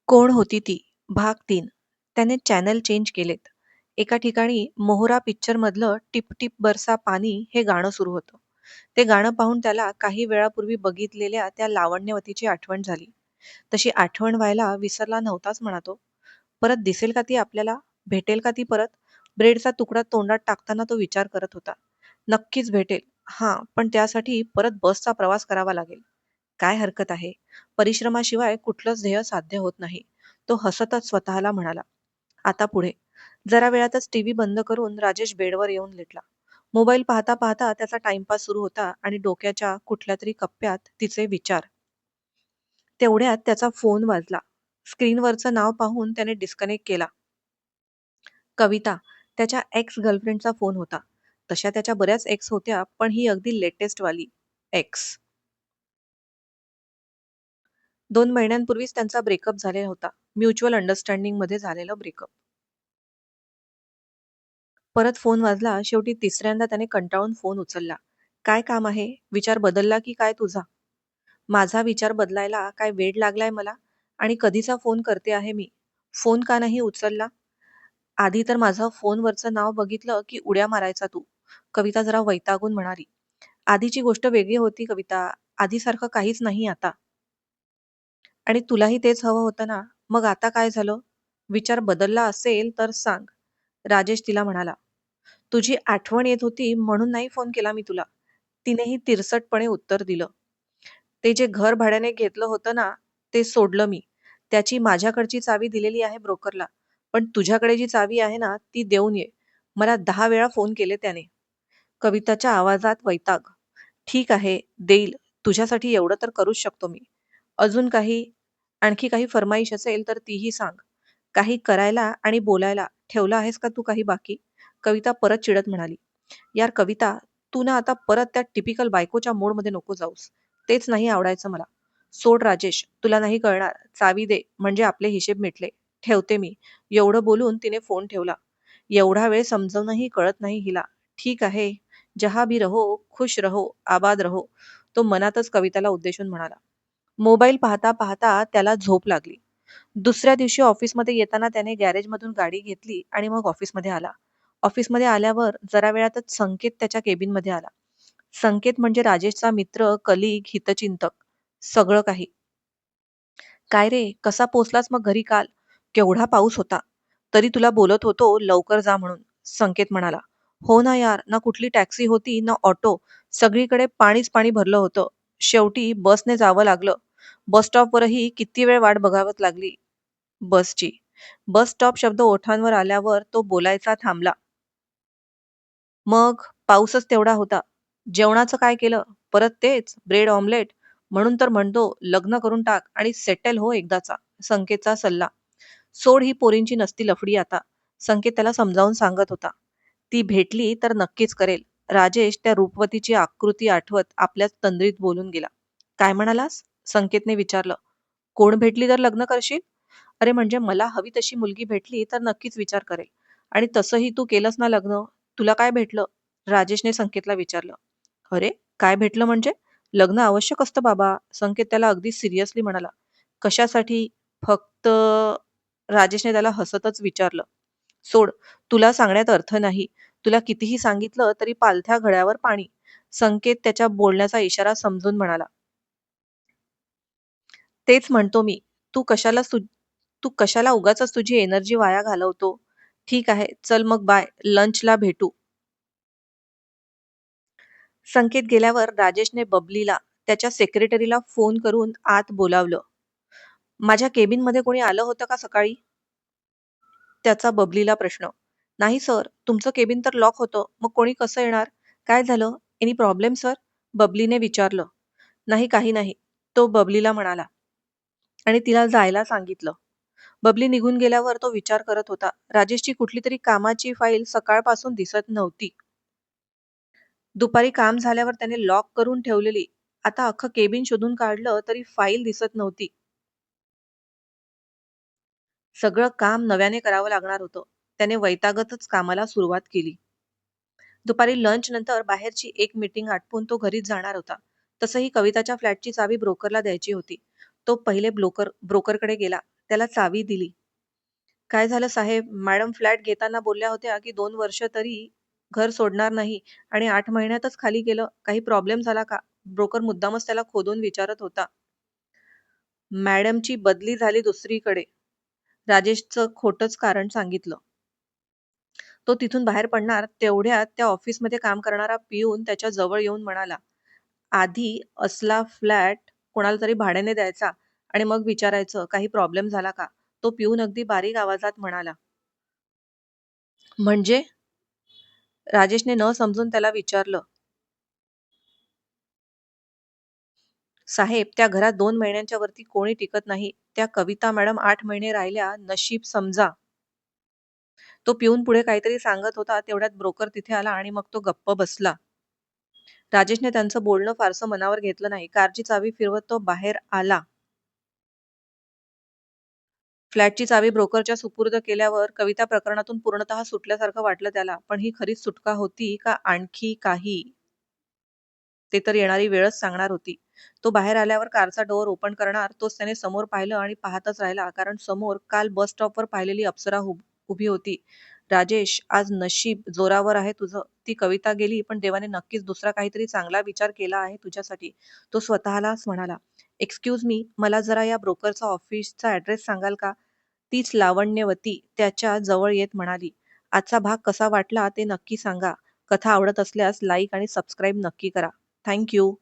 कोण होती ती? भाग 3. त्याने चॅनल चेंज केलेत. एका ठिकाणी मोहरा पिक्चर मधलं टिप टिप बरसा पानी हे गाणं सुरू होतं. ते गाणं पाहून त्याला काही वेळापूर्वी बघितलेल्या त्या लावण्यवतीची आठवण झाली. तशी आठवण व्हायला विसरला नव्हताच म्हणा तो. परत दिसेल का ती आपल्याला? भेटेल का ती परत? ब्रेडचा तुकडा तोंडात टाकताना तो विचार करत होता. नक्कीच भेटेल. हां, पण त्यासाठी परत बसचा प्रवास करावा लागेल. काय हरकत आहे? परिश्रमाशिवाय कुठलंच ध्येय साध्य होत नाही. तो हसतच स्वतःला म्हणाला. आता पुढे. जरा वेळातच टीव्ही बंद करून राजेश बेडवर येऊन लेटला. मोबाईल पाहता पाहता त्याचा टाइमपास सुरू होता आणि डोक्याच्या कुठल्या तरी कप्प्यात तिचे विचार. तेवढ्यात त्याचा फोन वाजला. स्क्रीनवरचं नाव पाहून त्याने डिस्कनेक्ट केला. कविता, त्याच्या एक्स गर्लफ्रेंडचा फोन होता. तशा त्याच्या बऱ्याच एक्स होत्या, पण ही अगदी लेटेस्ट वाली एक्स. 2 महिन्यांपूर्वीच त्यांचा ब्रेकअप झालेला होता. म्युच्युअल अंडरस्टँडिंग मध्ये झालेलं ब्रेकअप. परत फोन वाजला. शेवटी तिसऱ्यांदा त्याने कंटाळून फोन उचलला. काय काम आहे? विचार बदलला की काय तुझा? माझा विचार बदलायला काय वेड लागलाय मला? आणि कधीचा फोन करते आहे मी. फोन का नाही उचलला? आधी तर माझं फोनवरचं नाव बघितलं की उड्या मारायचा तू. कविता जरा वैतागून म्हणाली. आधीची गोष्ट वेगळी होती कविता. आधीसारखं काहीच नाही आता. आणि तुलाही तेच हवं होतं ना? मग आता काय झालं? विचार बदलला असेल तर सांग. राजेश तिला म्हणाला. तुझी आठवण येत होती म्हणून नाही फोन केला मी तुला. तिनेही तिरसटपणे उत्तर दिलं. ते जे घर भाड्याने घेतलं होतं ना, ते सोडलं मी. त्याची माझ्याकडची चावी दिलेली आहे ब्रोकरला. पण तुझ्याकडे जी चावी आहे ना, ती देऊन ये. मला 10 वेळा फोन केले त्याने. कविताच्या आवाजात वैताग. ठीक आहे, देईल. तुझ्यासाठी एवढं तर करूच शकतो मी. अजून काही, आणखी काही फर्माईश असेल तर तीही सांग. काही करायला आणि बोलायला ठेवलं आहेस का तू काही बाकी? कविता परत चिडत म्हणाली. यार कविता, तू ना आता परत त्या टिपिकल बायकोच्या मोडमध्ये नको जाऊस. तेच नाही आवडायचं मला. सोड राजेश, तुला नाही कळणार. चावी दे, म्हणजे आपले हिशेब मिटले. ठेवते मी. एवढं बोलून तिने फोन ठेवला. एवढा वेळ समजावूनही कळत नाही हिला. ठीक आहे. जहा भी रहो, खुश रहो, आबाद रहो. तो मनातच कविताला उद्देशून म्हणाला. मोबाईल पाहता पाहता त्याला झोप लागली. दुसऱ्या दिवशी ऑफिसमध्ये येताना त्याने गॅरेजमधून गाडी घेतली आणि मग ऑफिसमध्ये आला. ऑफिसमध्ये आल्यावर जरा वेळातच संकेत त्याच्या केबिनमध्ये आला. संकेत म्हणजे राजेशचा मित्र, कलिग, हितचिंतक. सगळं काही. काय रे, कसा पोचलास मग घरी काल? केवढा पाऊस होता. तरी तुला बोलत होतो लवकर जा म्हणून. संकेत म्हणाला. हो ना यार, ना कुठली टॅक्सी होती ना ऑटो. सगळीकडे पाणीच पाणी भरलं होतं. शेवटी बसने जावं लागलं. बस स्टॉपवरही किती वेळ वाट बघावत लागली बसची. बस स्टॉप शब्द ओठांवर आल्यावर तो बोलायचा थांबला. मग पाऊसच तेवढा होता. जेवणाचं काय केलं? परत तेच ब्रेड ऑमलेट. म्हणून तर म्हणतो लग्न करून टाक आणि सेटल हो एकदाचा. संकेतचा सल्ला. सोड ही पोरींची नसती लफडी आता. संकेत त्याला समजावून सांगत होता. ती भेटली तर नक्कीच करेल. राजेश त्या रूपवतीची आकृती आठवत आपल्याच तंद्रीत बोलून गेला. काय म्हणालास? संकेतने विचारलं. कोण भेटली तर लग्न करशील? अरे म्हणजे मला हवी तशी मुलगी भेटली तर नक्कीच विचार करेल. आणि तसंही तू केलंस ना लग्न? तुला काय भेटलं? राजेशने संकेतला विचारलं. अरे, काय भेटलं म्हणजे? लग्न आवश्यक असतं बाबा. संकेत त्याला अगदी सिरियसली म्हणाला. कशासाठी? फक्त राजेशने त्याला हसतच विचारलं. सोड, तुला सांगण्यात अर्थ नाही. तुला कितीही सांगितलं तरी पालथ्या घड्यावर पाणी. संकेत त्याच्या बोलण्याचा इशारा समजून म्हणाला. तेच म्हणतो मी. तू कशाला तू कशाला उगाचच तुझी एनर्जी वाया घालवतो? ठीक आहे, चल मग बाय. लंचला भेटू. संकेत गेल्यावर राजेशने बबलीला, त्याच्या सेक्रेटरीला फोन करून आत बोलावलं. माझ्या केबिनमध्ये कोणी आलं होतं का सकाळी? त्याचा बबलीला प्रश्न. नाही सर, तुमचं केबिन तर लॉक होतं. मग कोणी कसं येणार? काय झालं? Any problem sir? बबलीने विचारलं. नाही, काही नाही. तो बबलीला म्हणाला आणि तिला जायला सांगितलं. बबली निघून गेल्यावर तो विचार करत होता. राजेशची कुठली तरी कामाची फाईल सकाळपासून दिसत नव्हती. दुपारी काम झाल्यावर त्याने लॉक करून ठेवलेली. आता अख्खं केबिन शोधून काढलं तरी फाईल दिसत नव्हती. सगळं काम नव्याने करावं लागणार होतं. त्याने वैतागतच कामाला सुरुवात केली. दुपारी लंच नंतर बाहेरची एक मीटिंग आटपून तो घरीच जाणार होता. तसंही कविताच्या फ्लॅटची चावी ब्रोकरला द्यायची होती. तो पहिले ब्रोकरकडे गेला. त्याला चावी दिली. "काय झालं साहेब? मॅडम फ्लॅट घेताना बोलल्या होत्या, की 2 वर्ष तरी घर सोडणार नाही आणि 8 महिन्यातच खाली केलं. काही प्रॉब्लेम झाला का?" ब्रोकर मुद्दामच त्याला खोदून विचारत होता. मॅडमची बदली झाली दुसरीकडे. राजेशचं खोटंच कारण सांगितलं. तो तिथून बाहेर पडणार तेवढ्यात त्या ऑफिसमध्ये काम करणारा पिऊन त्याच्या जवळ येऊन म्हणाला, "आधी असला फ्लॅट कोणाला तरी भाड्याने द्यायचा आणि मग विचारायचं, काही प्रॉब्लेम झाला का?" तो पिऊन अगदी बारीक आवाजात म्हणाला. "म्हणजे?" राजेशने न समजून त्याला विचारलं. "साहेब, त्या घरात 2 महिन्यांच्या वरती कोणी टिकत नाही. त्या कविता मॅडम 8 महिने राहिल्या, नशीब समजा." तो पिऊन पुढे काहीतरी सांगत होता तेवढ्यात ब्रोकर तिथे आला आणि मग तो गप्प बसला. राजेशने त्यांचं बोलणं फारसं मनावर घेतलं नाही. कारची चावी फिरवत तो बाहेर आला. फ्लॅटची चावी ब्रोकरच्या सुपूर्द केल्यावर कविता प्रकरणातून पूर्णतः सुटल्यासारखं वाटलं त्याला. पण ही खरीच सुटका होती का आणखी काही? ते तर येणारी वेळच सांगणार होती. तो बाहेर आल्यावर कारचा डोअर ओपन करणार तोच त्याने समोर पाहिलं आणि पाहतच राहिला. कारण समोर काल बस स्टॉपवर पाहिलेली अप्सरा उभी होती. "राजेश, आज नशीब जोरावर आहे तुझं. ती कविता गेली, पण देवाने नक्कीच दुसरा काहीतरी चांगला विचार केला आहे तुझ्यासाठी." तो स्वतःलाच म्हणाला. "एक्सक्यूज मी, मला जरा या ब्रोकरचा ऑफिसचा ॲड्रेस सांगाल का?" तीच लावण्यवती त्याच्या जवळ येत म्हणाली. "आजचा भाग कसा वाटला ते नक्की सांगा. कथा आवडत असल्यास लाईक आणि सबस्क्राईब नक्की करा. Thank you."